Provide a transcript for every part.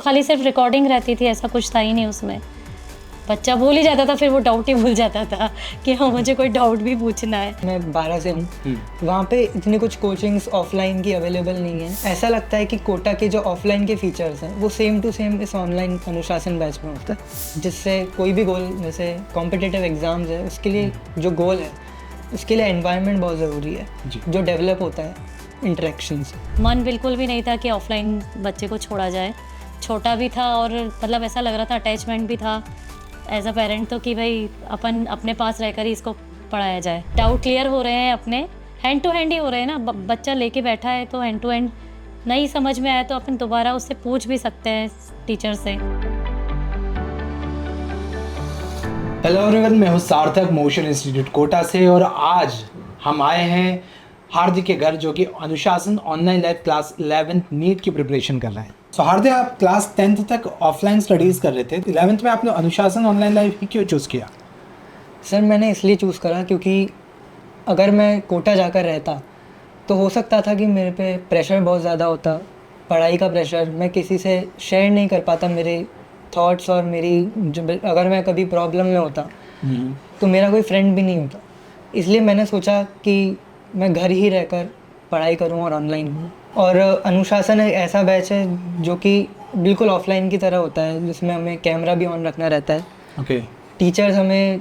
खाली सिर्फ रिकॉर्डिंग रहती थी, ऐसा कुछ था ही नहीं उसमें। बच्चा भूल ही जाता था, फिर वो डाउट ही भूल जाता था कि हाँ मुझे कोई डाउट भी पूछना है। मैं 12 से हूँ, वहाँ पे इतनी कुछ कोचिंग्स ऑफलाइन की अवेलेबल नहीं है। ऐसा लगता है कि कोटा के जो ऑफलाइन के फीचर्स हैं वो सेम टू सेम इस ऑनलाइन अनुशासन बैच में होता है, जिससे कोई भी गोल, जैसे कॉम्पिटिटिव एग्ज़ाम्स है, उसके लिए जो गोल है उसके लिए एनवायरनमेंट बहुत ज़रूरी है जो डेवलप होता है इंटरेक्शन से। मन बिल्कुल भी नहीं था कि ऑफलाइन बच्चे को छोड़ा जाए। छोटा भी था और मतलब ऐसा लग रहा था, अटैचमेंट भी था एज अ पेरेंट तो, कि भाई अपन अपने पास रहकर ही इसको पढ़ाया जाए। डाउट क्लियर हो रहे हैं अपने, हैंड टू हैंड ही हो रहे हैं ना। बच्चा लेके बैठा है तो हैंड टू हैंड नहीं समझ में आया तो अपन दोबारा उससे पूछ भी सकते हैं टीचर से। हेलो एवरीवन, मैं हूं सार्थक मोशन इंस्टीट्यूट कोटा से और आज हम आए हैं हार्दिक के घर, जो कि अनुशासन online live class 11th NEET की प्रिपरेशन कर रहे हैं। सो हार्दिक, आप क्लास 10th तक ऑफलाइन स्टडीज़ कर रहे थे, 11th में आपने अनुशासन ऑनलाइन लाइव ही क्यों चूज़ किया? सर मैंने इसलिए चूज़ करा क्योंकि अगर मैं कोटा जाकर रहता तो हो सकता था कि मेरे पे प्रेशर बहुत ज़्यादा होता, पढ़ाई का प्रेशर। मैं किसी से शेयर नहीं कर पाता मेरे थॉट्स, और मेरी अगर मैं कभी प्रॉब्लम में होता तो मेरा कोई फ्रेंड भी नहीं होता। इसलिए मैंने सोचा कि मैं घर ही रहकर पढ़ाई करूं और ऑनलाइन हूँ। और अनुशासन एक ऐसा बैच है जो कि बिल्कुल ऑफलाइन की तरह होता है, जिसमें हमें कैमरा भी ऑन रखना रहता है। ओके। टीचर्स हमें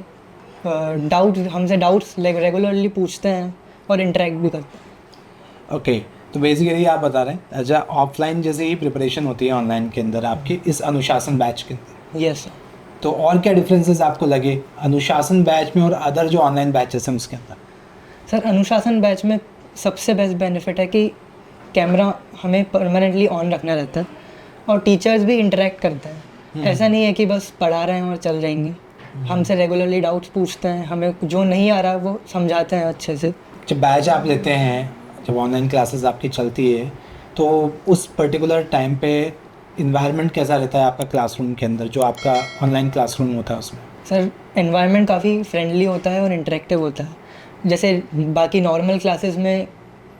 हमसे डाउट्स रेगुलरली पूछते हैं और इंटरेक्ट भी करते हैं। ओके, तो बेसिकली आप बता रहे हैं अच्छा ऑफलाइन जैसे ही प्रिपरेशन होती है ऑनलाइन के अंदर आपकी इस अनुशासन बैच के अंदर। Yes sir. तो और क्या डिफरेंसेस आपको लगे अनुशासन बैच में और अदर जो ऑनलाइन बैचेस हैं उसके अंदर? सर अनुशासन बैच में सबसे बेस्ट बेनिफिट है कि कैमरा हमें परमानेंटली ऑन रखना रहता है और टीचर्स भी इंटरेक्ट करते हैं। ऐसा नहीं है कि बस पढ़ा रहे हैं और चल जाएंगे। हमसे रेगुलरली डाउट्स पूछते हैं, हमें जो नहीं आ रहा वो समझाते हैं अच्छे से। जब बैच आप लेते हैं, जब ऑनलाइन क्लासेस आपकी चलती है, तो उस पर्टिकुलर टाइम पे इन्वायरमेंट कैसा रहता है आपका क्लासरूम के अंदर, जो आपका ऑनलाइन क्लासरूम होता है उसमें? सर एनवायरनमेंट काफ़ी फ्रेंडली होता है और इंटरेक्टिव होता है। जैसे बाकी नॉर्मल क्लासेस में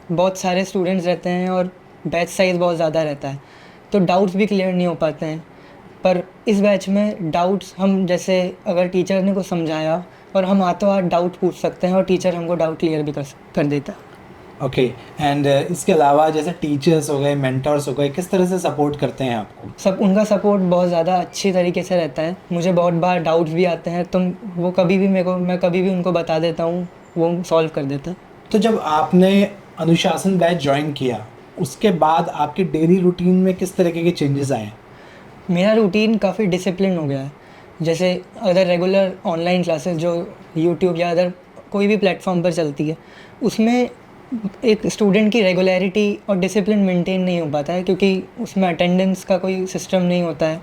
बहुत सारे स्टूडेंट्स रहते हैं और बैच साइज़ बहुत ज़्यादा रहता है, तो डाउट्स भी क्लियर नहीं हो पाते हैं। पर इस बैच में डाउट्स हम, जैसे अगर टीचर ने कुछ समझाया और हम हाथों हाथ डाउट पूछ सकते हैं और टीचर हमको डाउट क्लियर भी कर देता है। ओके, एंड इसके अलावा जैसे टीचर्स हो गए, मेंटर्स हो गए, किस तरह से सपोर्ट करते हैं आपको? सब उनका सपोर्ट बहुत ज़्यादा अच्छी तरीके से रहता है। मुझे बहुत बार डाउट्स भी आते हैं तो वो कभी भी मैं कभी भी उनको बता देता हूँ, वो सॉल्व कर देता है। तो जब आपने अनुशासन बैच ज्वाइन किया उसके बाद आपके डेली रूटीन में किस तरीके के चेंजेस आए? मेरा रूटीन काफ़ी डिसिप्लिन हो गया है। जैसे अदर रेगुलर ऑनलाइन क्लासेस जो यूट्यूब या अदर कोई भी प्लेटफॉर्म पर चलती है, उसमें एक स्टूडेंट की रेगुलरिटी और डिसिप्लिन मेंटेन नहीं हो पाता है, क्योंकि उसमें अटेंडेंस का कोई सिस्टम नहीं होता है।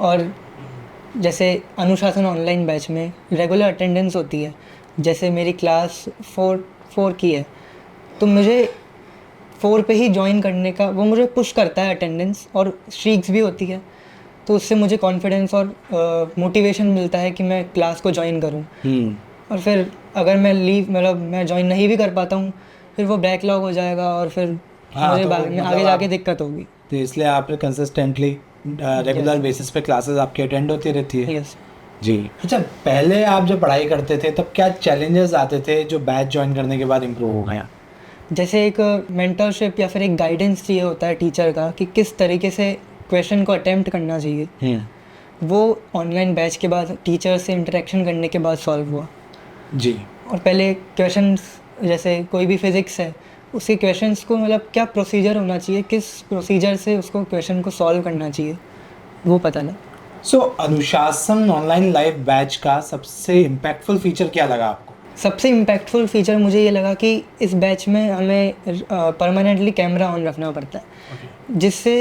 और जैसे अनुशासन ऑनलाइन बैच में रेगुलर अटेंडेंस होती है। जैसे मेरी क्लास 4 की है तो मुझे 4 पे ही ज्वाइन करने का वो मुझे पुश करता है अटेंडेंस, और स्ट्रीक्स भी होती है, तो उससे मुझे कॉन्फिडेंस और मोटिवेशन मिलता है कि मैं क्लास को ज्वाइन करूं। और फिर अगर मैं मैं ज्वाइन नहीं भी कर पाता हूं, फिर वो बैकलॉग हो जाएगा और फिर मुझे तो बाद में आगे जाके दिक्कत होगी। तो इसलिए आप कंसिस्टेंटली रेगुलर बेसिस पे क्लासेस आपकी अटेंड होती रहती है? यस जी। अच्छा, पहले आप जब पढ़ाई करते थे तब क्या चैलेंजेस आते थे जो बैच ज्वाइन करने के बाद इम्प्रूव हो गया? जैसे एक मेंटरशिप या फिर एक गाइडेंस चाहिए होता है टीचर का कि किस तरीके से क्वेश्चन को अटेम्प्ट करना चाहिए। वो ऑनलाइन बैच के बाद टीचर से इंटरेक्शन करने के बाद सॉल्व हुआ। जी। और पहले क्वेश्चंस, जैसे कोई भी फिज़िक्स है, उसके क्वेश्चंस को मतलब क्या प्रोसीजर होना चाहिए, किस प्रोसीजर से उसको क्वेश्चन को सॉल्व करना चाहिए, वो पता लगा। सो अनुशासन ऑनलाइन लाइव बैच का सबसे इम्पैक्टफुल फीचर क्या लगा आपको? सबसे इम्पैक्टफुल फीचर मुझे ये लगा कि इस बैच में हमें परमानेंटली कैमरा ऑन रखना पड़ता है, जिससे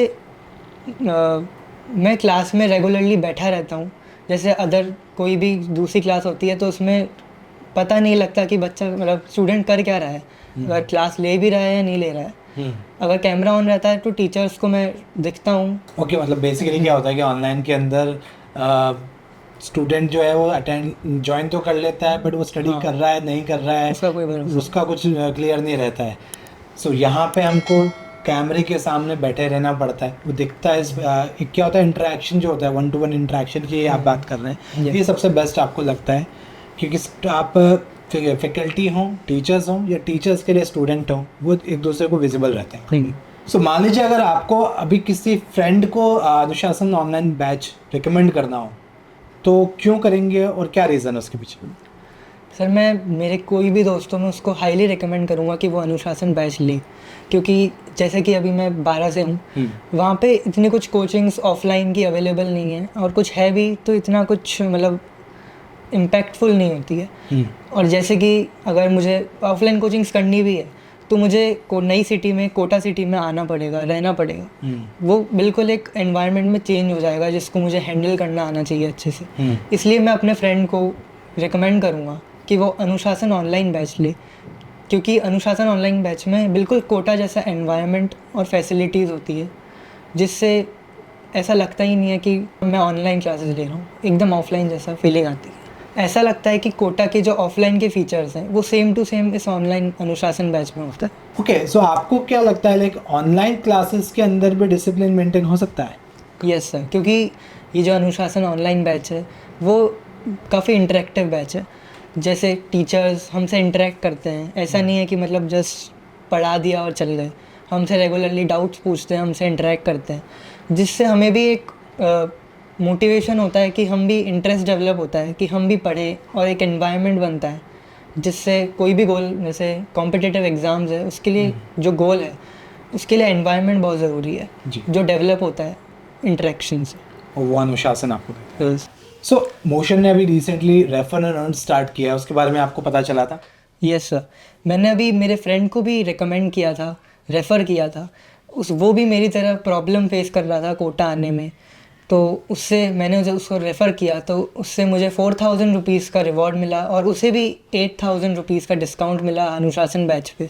मैं क्लास में रेगुलरली बैठा रहता हूँ। जैसे अदर कोई भी दूसरी क्लास होती है तो उसमें पता नहीं लगता कि बच्चा स्टूडेंट कर क्या रहा है, अगर क्लास ले भी रहा है या नहीं ले रहा है। अगर कैमरा ऑन रहता है तो टीचर्स को मैं दिखता हूँ। ओके, मतलब बेसिकली क्या होता है कि ऑनलाइन के अंदर स्टूडेंट जो है वो अटेंड ज्वाइन तो कर लेता है, बट वो स्टडी कर रहा है नहीं कर रहा है उसका कोई भरोसा उसका कुछ क्लियर नहीं रहता है। सो यहाँ पे हमको कैमरे के सामने बैठे रहना पड़ता है, वो दिखता है एक क्या होता है इंटरेक्शन जो होता है, 1-to-1 इंटरेक्शन की आप बात कर रहे हैं, ये सबसे बेस्ट आपको लगता है क्योंकि आप फैकल्टी हों, टीचर्स हों या टीचर्स के लिए स्टूडेंट हों, वो एक दूसरे को विजिबल रहते हैं। सो मान लीजिए अगर आपको अभी किसी फ्रेंड को अनुशासन ऑनलाइन बैच रिकमेंड करना हो तो क्यों करेंगे और क्या रीज़न है उसके पीछे? सर मैं मेरे कोई भी दोस्तों में उसको हाईली रिकमेंड करूँगा कि वो अनुशासन बैच ले, क्योंकि जैसे कि अभी मैं 12 से हूँ, वहाँ पे इतनी कुछ कोचिंग्स ऑफलाइन की अवेलेबल नहीं है, और कुछ है भी तो इतना कुछ मतलब इम्पैक्टफुल नहीं होती है। और जैसे कि अगर मुझे ऑफलाइन कोचिंग्स करनी भी है तो मुझे नई सिटी में, कोटा सिटी में आना पड़ेगा, रहना पड़ेगा। वो बिल्कुल एक एनवायरनमेंट में चेंज हो जाएगा जिसको मुझे हैंडल करना आना चाहिए अच्छे से। इसलिए मैं अपने फ्रेंड को रिकमेंड करूँगा कि वो अनुशासन ऑनलाइन बैच ले, क्योंकि अनुशासन ऑनलाइन बैच में बिल्कुल कोटा जैसा एनवायरनमेंट और फैसिलिटीज़ होती है, जिससे ऐसा लगता ही नहीं है कि मैं ऑनलाइन क्लासेस ले रहा हूँ, एकदम ऑफलाइन जैसा फीलिंग आती है। ऐसा लगता है कि कोटा के जो ऑफलाइन के फीचर्स हैं वो सेम टू सेम इस ऑनलाइन अनुशासन बैच में होता है। ओके, सो आपको क्या लगता है लाइक ऑनलाइन क्लासेस के अंदर भी डिसिप्लिन मेंटेन हो सकता है? यस सर, क्योंकि ये जो अनुशासन ऑनलाइन बैच है वो काफ़ी इंटरेक्टिव बैच है। जैसे टीचर्स हमसे इंटरेक्ट करते हैं, ऐसा नहीं है कि मतलब जस्ट पढ़ा दिया और चल गए, हमसे रेगुलरली डाउट्स पूछते हैं, हमसे इंटरेक्ट करते हैं, जिससे हमें भी एक मोटिवेशन होता है कि हम भी इंटरेस्ट डेवलप होता है कि हम भी पढ़ें, और एक एनवायरनमेंट बनता है जिससे कोई भी गोल, जैसे कॉम्पिटिटिव एग्ज़ाम्स है उसके लिए जो गोल है उसके लिए एनवायरनमेंट बहुत ज़रूरी है जो डेवलप होता है इंटरेक्शन से, वो अनुशासन आपको देता है। सो मोशन ने अभी recently refer and earn start किया है, उसके बारे में आपको पता चला था? यस सर, मैंने अभी मेरे फ्रेंड को भी रिकमेंड किया था, रेफ़र किया था। वो भी मेरी तरह प्रॉब्लम फेस कर रहा था कोटा आने में, तो मैंने उसको रेफ़र किया, तो उससे मुझे 4000 रुपीज़ का रिवॉर्ड मिला, और उसे भी 8000 रुपीज़ का डिस्काउंट मिला अनुशासन बैच पे,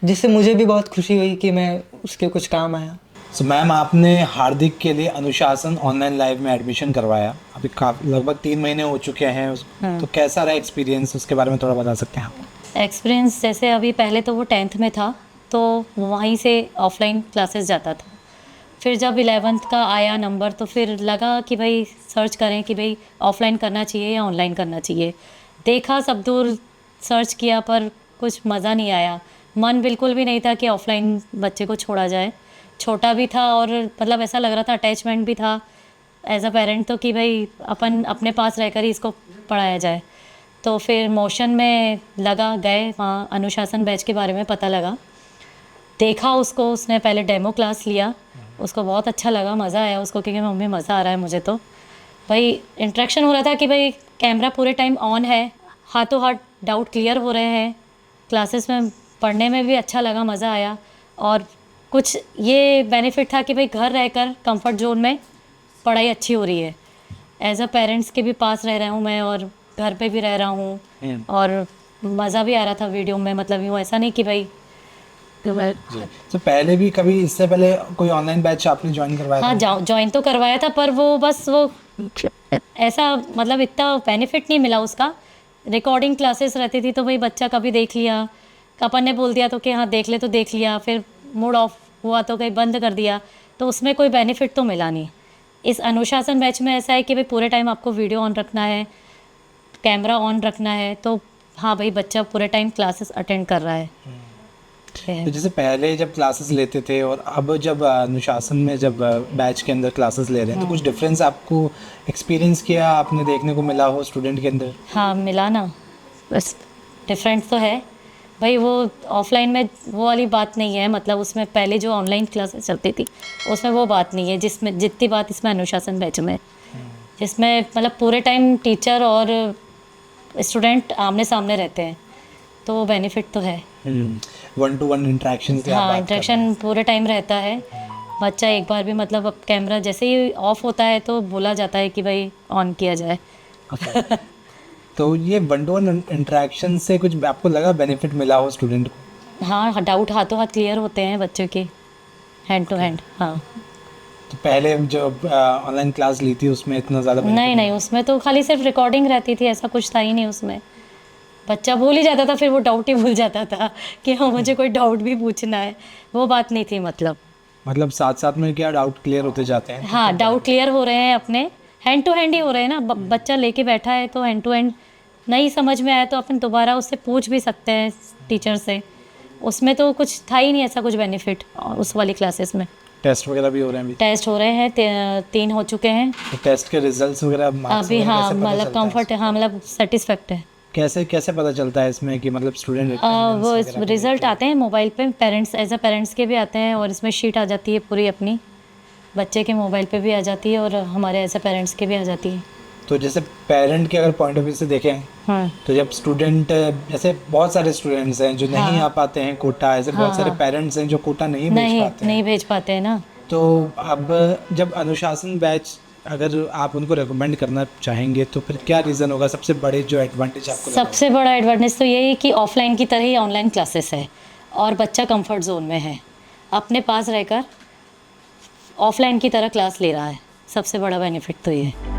जिससे मुझे भी बहुत खुशी हुई कि मैं उसके कुछ काम आया। सो मैम, आपने हार्दिक के लिए अनुशासन ऑनलाइन लाइव में एडमिशन करवाया, अभी लगभग 3 महीने हो चुके हैं तो कैसा रहा एक्सपीरियंस, उसके बारे में थोड़ा बता सकते हैं आप? एक्सपीरियंस जैसे अभी पहले तो वो 10th में था तो वहीं से ऑफलाइन क्लासेस जाता था, फिर जब 11th का आया नंबर तो फिर लगा कि भाई सर्च करें कि भाई ऑफलाइन करना चाहिए या ऑनलाइन करना चाहिए। देखा सब दूर, सर्च किया, पर कुछ मज़ा नहीं आया, मन बिल्कुल भी नहीं था कि ऑफलाइन बच्चे को छोड़ा जाए। छोटा भी था और मतलब ऐसा लग रहा था, अटैचमेंट भी था एज अ पेरेंट तो कि भाई अपन अपने पास रहकर ही इसको पढ़ाया जाए। तो फिर मोशन में गए वहाँ, अनुशासन बैच के बारे में पता लगा, देखा उसको, उसने पहले डेमो क्लास लिया, उसको बहुत अच्छा लगा, मज़ा आया उसको, क्योंकि मम्मी मज़ा आ रहा है मुझे, तो भाई इंटरेक्शन हो रहा था कि भाई कैमरा पूरे टाइम ऑन है, हाथों हाथ डाउट क्लियर हो रहे हैं, क्लासेस में पढ़ने में भी अच्छा लगा, मज़ा आया। और कुछ ये बेनिफिट था कि भाई घर रहकर कंफर्ट जोन में पढ़ाई अच्छी हो रही है, एज अ पेरेंट्स के भी पास रह रहा हूँ मैं और घर पे भी रह रहा हूँ, और मज़ा भी आ रहा था वीडियो में, मतलब यूँ ऐसा नहीं कि भाई तो पहले भी कभी इससे पहले कोई ऑनलाइन बैच आपने ज्वाइन करवाया? हाँ, ज्वाइन तो करवाया था, पर वो बस वो ऐसा मतलब इतना बेनिफिट नहीं मिला उसका। रिकॉर्डिंग क्लासेस रहती थी तो भाई बच्चा कभी देख लिया, अपन ने बोल दिया तो कि हाँ देख ले, तो देख लिया, फिर मूड ऑफ हुआ तो कहीं बंद कर दिया, तो उसमें कोई बेनिफिट तो मिला नहीं। इस अनुशासन बैच में ऐसा है कि भाई पूरे टाइम आपको वीडियो ऑन रखना है, कैमरा ऑन रखना है, तो हाँ भाई बच्चा पूरे टाइम क्लासेस अटेंड कर रहा है। तो जैसे पहले जब क्लासेस लेते थे और अब जब अनुशासन में जब बैच के अंदर क्लासेस ले रहे हैं तो कुछ डिफरेंस आपको एक्सपीरियंस किया, आपने देखने को मिला हो स्टूडेंट के अंदर? हाँ मिला ना, बस डिफरेंस तो है भाई, वो ऑफलाइन में वो वाली बात नहीं है, मतलब उसमें पहले जो ऑनलाइन क्लासेस चलती थी उसमें वो बात नहीं है जिसमें जितनी बात इसमें अनुशासन बैच में, जिसमें मतलब पूरे टाइम टीचर और स्टूडेंट आमने सामने रहते हैं, तो वो बेनिफिट तो है। 1-to-1 इंटरेक्शन की हाँ, इंटरेक्शन पूरे टाइम रहता है। बच्चा एक बार भी मतलब अब कैमरा जैसे ही ऑफ होता है तो बोला जाता है कि भाई ऑन किया जाए। तो ये 1-to-1 इंटरेक्शन से कुछ आपको लगा बेनिफिट मिला हो स्टूडेंट को? हाँ, डाउट हाथों हाथ क्लियर होते हैं बच्चों के, हैंड टू हैंड। हाँ, तो पहले जो ऑनलाइन क्लास ली थी उसमें इतना ज़्यादा नहीं, उसमें तो खाली सिर्फ रिकॉर्डिंग रहती थी, ऐसा कुछ था ही नहीं उसमें। बच्चा भूल ही जाता था, फिर वो डाउट ही भूल जाता था कि हाँ मुझे कोई डाउट भी पूछना है, वो बात नहीं थी मतलब साथ साथ में क्या डाउट क्लियर होते जाते हैं? हाँ डाउट क्लियर हो रहे हैं अपने, हैंड टू हैंड ही हो रहे हैं ना। बच्चा लेके बैठा है तो हैंड टू हैंड, नहीं समझ में आया तो अपन दोबारा उससे पूछ भी सकते हैं टीचर से। उसमें तो कुछ था ही नहीं ऐसा कुछ बेनिफिट उस वाली क्लासेस में। टेस्ट वगैरह भी हो रहे हैं अभी? टेस्ट हो रहे हैं, 3 हो चुके हैं तो टेस्ट के रिजल्ट्स वगैरह, मार्क्स अभी। वगैरह हाँ कैसे पता मतलब चलता है कंफर्ट है, हाँ मतलब सेटिस्फैक्ट है। कैसे कैसे पता चलता है इसमें कि मतलब स्टूडेंट वो रिजल्ट आते हैं मोबाइल पे, पेरेंट्स एज अ पेरेंट्स के भी आते हैं, और इसमें शीट आ जाती है पूरी अपनी, बच्चे के मोबाइल पे भी आ जाती है और हमारे एज अ पेरेंट्स के भी आ जाती है। तो जैसे पेरेंट के अगर पॉइंट ऑफ व्यू से देखें हाँ तो जब स्टूडेंट, जैसे बहुत सारे स्टूडेंट्स हैं जो नहीं आ पाते हैं कोटा, ऐसे बहुत सारे पेरेंट्स हैं जो कोटा नहीं भेज पाते हैं, नहीं भेज पाते हैं ना। तो अब जब अनुशासन बैच अगर आप उनको रेकमेंड करना चाहेंगे तो फिर क्या रीज़न होगा, सबसे बड़े जो एडवांटेज आपको लगा? सबसे बड़ा एडवांटेज तो यही है कि ऑफलाइन की तरह ही ऑनलाइन क्लासेस है और बच्चा कंफर्ट जोन में है, अपने पास रहकर ऑफलाइन की तरह क्लास ले रहा है। सबसे बड़ा बेनिफिट तो ये है।